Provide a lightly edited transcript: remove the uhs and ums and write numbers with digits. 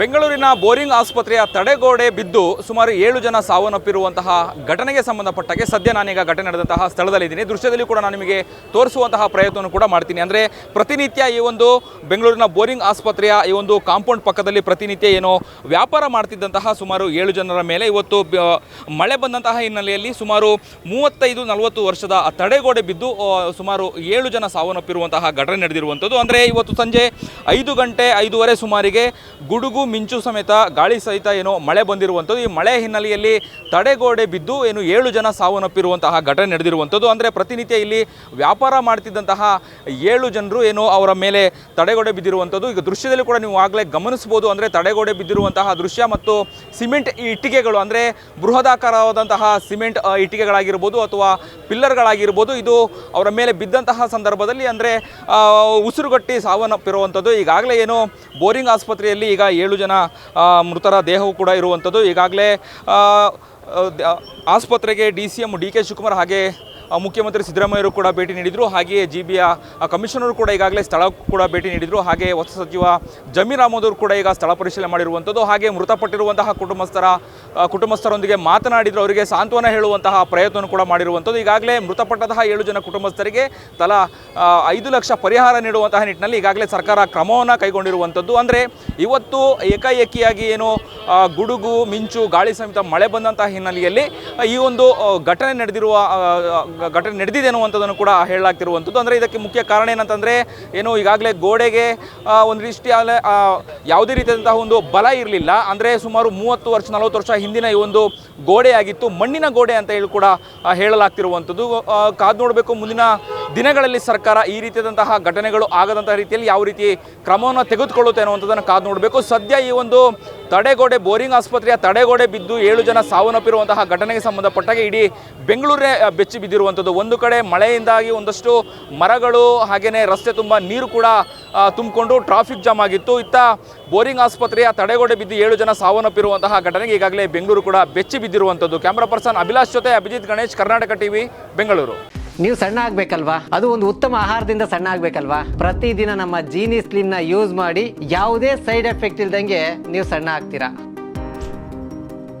ಬೆಂಗಳೂರಿನ ಬೋರಿಂಗ್ ಆಸ್ಪತ್ರೆಯ ತಡೆಗೋಡೆ ಬಿದ್ದು ಸುಮಾರು 7 ಜನ ಸಾವನ್ನಪ್ಪಿರುವಂತಹ ಘಟನೆಗೆ ಸಂಬಂಧಪಟ್ಟಾಗೆ ಸದ್ಯ ನಾನೀಗ ಘಟನೆ ನಡೆದಂತಹ ಸ್ಥಳದಲ್ಲಿದ್ದೀನಿ. ದೃಶ್ಯದಲ್ಲಿ ಕೂಡ ನಾನು ನಿಮಗೆ ತೋರಿಸುವಂತಹ ಪ್ರಯತ್ನವನ್ನು ಕೂಡ ಮಾಡ್ತೀನಿ. ಅಂದರೆ ಪ್ರತಿನಿತ್ಯ ಈ ಒಂದು ಬೆಂಗಳೂರಿನ ಬೋರಿಂಗ್ ಆಸ್ಪತ್ರೆಯ ಈ ಒಂದು ಕಾಂಪೌಂಡ್ ಪಕ್ಕದಲ್ಲಿ ಪ್ರತಿನಿತ್ಯ ಏನೋ ವ್ಯಾಪಾರ ಮಾಡ್ತಿದ್ದಂತಹ ಸುಮಾರು 7 ಜನರ ಮೇಲೆ ಇವತ್ತು ಮಳೆ ಬಂದಂತಹ ಹಿನ್ನೆಲೆಯಲ್ಲಿ ಸುಮಾರು 35-40 ವರ್ಷದ ತಡೆಗೋಡೆ ಬಿದ್ದು ಸುಮಾರು 7 ಜನ ಸಾವನ್ನಪ್ಪಿರುವಂತಹ ಘಟನೆ ನಡೆದಿರುವಂಥದ್ದು. ಅಂದರೆ ಇವತ್ತು ಸಂಜೆ 5:05 ಸುಮಾರಿಗೆ ಗುಡುಗು ಮಿಂಚು ಸಮೇತ ಗಾಳಿ ಸಹಿತ ಏನೋ ಮಳೆ ಬಂದಿರುವಂಥದ್ದು. ಈ ಮಳೆ ಹಿನ್ನೆಲೆಯಲ್ಲಿ ತಡೆಗೋಡೆ ಬಿದ್ದು ಏನು 7 ಜನ ಸಾವನ್ನಪ್ಪಿರುವಂತಹ ಘಟನೆ ನಡೆದಿರುವಂಥದ್ದು. ಅಂದರೆ ಪ್ರತಿನಿತ್ಯ ಇಲ್ಲಿ ವ್ಯಾಪಾರ ಮಾಡ್ತಿದ್ದಂತಹ 7 ಜನರು ಏನು ಅವರ ಮೇಲೆ ತಡೆಗೋಡೆ ಬಿದ್ದಿರುವಂಥದ್ದು. ಈಗ ದೃಶ್ಯದಲ್ಲಿ ಕೂಡ ನೀವು ಆಗಲೇ ಗಮನಿಸ್ಬೋದು. ಅಂದರೆ ತಡೆಗೋಡೆ ಬಿದ್ದಿರುವಂತಹ ದೃಶ್ಯ ಮತ್ತು ಸಿಮೆಂಟ್ ಇಟ್ಟಿಗೆಗಳು, ಅಂದರೆ ಬೃಹದಾಕಾರವಾದಂತಹ ಸಿಮೆಂಟ್ ಇಟ್ಟಿಗೆಗಳಾಗಿರ್ಬೋದು ಅಥವಾ ಪಿಲ್ಲರ್ಗಳಾಗಿರ್ಬೋದು, ಇದು ಅವರ ಮೇಲೆ ಬಿದ್ದಂತಹ ಸಂದರ್ಭದಲ್ಲಿ ಅಂದರೆ ಉಸಿರುಗಟ್ಟಿ ಸಾವನ್ನಪ್ಪಿರುವಂಥದ್ದು. ಈಗಾಗಲೇ ಏನು ಬೋರಿಂಗ್ ಆಸ್ಪತ್ರೆಯಲ್ಲಿ ಈಗ 7 ಜನ ಮೃತರ ದೇಹವು ಕೂಡ ಇರುವಂಥದ್ದು. ಈಗಾಗಲೇ ಆಸ್ಪತ್ರೆಗೆ DCM DK ಶಿವಕುಮಾರ್ ಹಾಗೆ ಮುಖ್ಯಮಂತ್ರಿ ಸಿದ್ದರಾಮಯ್ಯರು ಕೂಡ ಭೇಟಿ ನೀಡಿದರು. ಹಾಗೆಯೇ GBಯ ಕಮಿಷನರು ಕೂಡ ಈಗಾಗಲೇ ಸ್ಥಳ ಕೂಡ ಭೇಟಿ ನೀಡಿದರು. ಹಾಗೆ ಹೊಸ ಸಚಿವ ಜಮೀರ್ ಅಹಮದ್ ಅವರು ಕೂಡ ಈಗ ಸ್ಥಳ ಪರಿಶೀಲನೆ ಮಾಡಿರುವಂಥದ್ದು. ಹಾಗೆ ಮೃತಪಟ್ಟಿರುವಂತಹ ಕುಟುಂಬಸ್ಥರೊಂದಿಗೆ ಮಾತನಾಡಿದರು, ಅವರಿಗೆ ಸಾಂತ್ವನ ಹೇಳುವಂತಹ ಪ್ರಯತ್ನವನ್ನು ಕೂಡ ಮಾಡಿರುವಂಥದ್ದು. ಈಗಾಗಲೇ ಮೃತಪಟ್ಟಂತಹ 7 ಜನ ಕುಟುಂಬಸ್ಥರಿಗೆ ತಲಾ 5 ಲಕ್ಷ ಪರಿಹಾರ ನೀಡುವಂತಹ ನಿಟ್ಟಿನಲ್ಲಿ ಈಗಾಗಲೇ ಸರ್ಕಾರ ಕ್ರಮವನ್ನು ಕೈಗೊಂಡಿರುವಂಥದ್ದು. ಅಂದರೆ ಇವತ್ತು ಏಕಾಏಕಿಯಾಗಿ ಏನು ಗುಡುಗು ಮಿಂಚು ಗಾಳಿ ಸಮೇತ ಮಳೆ ಬಂದಂತಹ ಹಿನ್ನೆಲೆಯಲ್ಲಿ ಈ ಒಂದು ಘಟನೆ ನಡೆದಿದೆ ಅನ್ನುವಂಥದ್ದನ್ನು ಕೂಡ ಹೇಳಲಾಗ್ತಿರುವಂಥದ್ದು. ಅಂದರೆ ಇದಕ್ಕೆ ಮುಖ್ಯ ಕಾರಣ ಏನಂತಂದರೆ ಏನು ಈಗಾಗಲೇ ಗೋಡೆಗೆ ಒಂದು ರೀತಿಯ ಯಾವುದೇ ರೀತಿಯಾದಂತಹ ಒಂದು ಬಲ ಇರಲಿಲ್ಲ. ಅಂದರೆ ಸುಮಾರು 30-40 ವರ್ಷ ಹಿಂದಿನ ಈ ಒಂದು ಗೋಡೆಯಾಗಿತ್ತು, ಮಣ್ಣಿನ ಗೋಡೆ ಅಂತ ಹೇಳಿ ಕೂಡ ಹೇಳಲಾಗ್ತಿರುವಂಥದ್ದು. ಕಾದು ನೋಡಬೇಕು ಮುಂದಿನ ದಿನಗಳಲ್ಲಿ ಸರ್ಕಾರ ಈ ರೀತಿಯಾದಂತಹ ಘಟನೆಗಳು ಆಗದಂತಹ ರೀತಿಯಲ್ಲಿ ಯಾವ ರೀತಿ ಕ್ರಮವನ್ನು ತೆಗೆದುಕೊಳ್ಳುತ್ತೆ ಅನ್ನುವಂಥದ್ದನ್ನು ಕಾದು ನೋಡಬೇಕು. ಸದ್ಯ ಈ ಒಂದು ತಡೆಗೋಡೆ ಬೋರಿಂಗ್ ಆಸ್ಪತ್ರೆಯ ತಡೆಗೋಡೆ ಬಿದ್ದು 7 ಜನ ಸಾವನ್ನಪ್ಪಿರುವಂತಹ ಘಟನೆಗೆ ಸಂಬಂಧಪಟ್ಟಾಗೆ ಇಡೀ ಬೆಂಗಳೂರೇ ಬೆಚ್ಚಿ ಬಿದ್ದಿರುವಂಥದ್ದು. ಒಂದು ಕಡೆ ಮಳೆಯಿಂದಾಗಿ ಒಂದಷ್ಟು ಮರಗಳು ಹಾಗೆಯೇ ರಸ್ತೆ ತುಂಬ ನೀರು ಕೂಡ ತುಂಬಿಕೊಂಡು ಟ್ರಾಫಿಕ್ ಜಾಮ್ ಆಗಿತ್ತು. ಇತ್ತ ಬೋರಿಂಗ್ ಆಸ್ಪತ್ರೆಯ ತಡೆಗೋಡೆ ಬಿದ್ದು 7 ಜನ ಸಾವನ್ನಪ್ಪಿರುವಂತಹ ಘಟನೆಗೆ ಈಗಾಗಲೇ ಬೆಂಗಳೂರು ಕೂಡ ಬೆಚ್ಚಿ ಬಿದ್ದಿರುವಂಥದ್ದು. ಕ್ಯಾಮ್ರಾ ಪರ್ಸನ್ ಅಭಿಲಾಷ್ ಜೊತೆ ಅಭಿಜಿತ್ ಗಣೇಶ್, ಕರ್ನಾಟಕ ಟಿವಿ, ಬೆಂಗಳೂರು. ನೀವು ಸಣ್ಣ ಆಗ್ಬೇಕಲ್ವಾ? ಅದು ಒಂದು ಉತ್ತಮ ಆಹಾರದಿಂದ ಸಣ್ಣ ಆಗ್ಬೇಕಲ್ವಾ? ಪ್ರತಿದಿನ ನಮ್ಮ ಜೀನಿ ಸ್ಲಿಮ್ನ ಯೂಸ್ ಮಾಡಿ ಯಾವುದೇ ಸೈಡ್ ಎಫೆಕ್ಟ್ ಇಲ್ದಂಗೆ ನೀವು ಸಣ್ಣ ಆಗ್ತೀರಾ.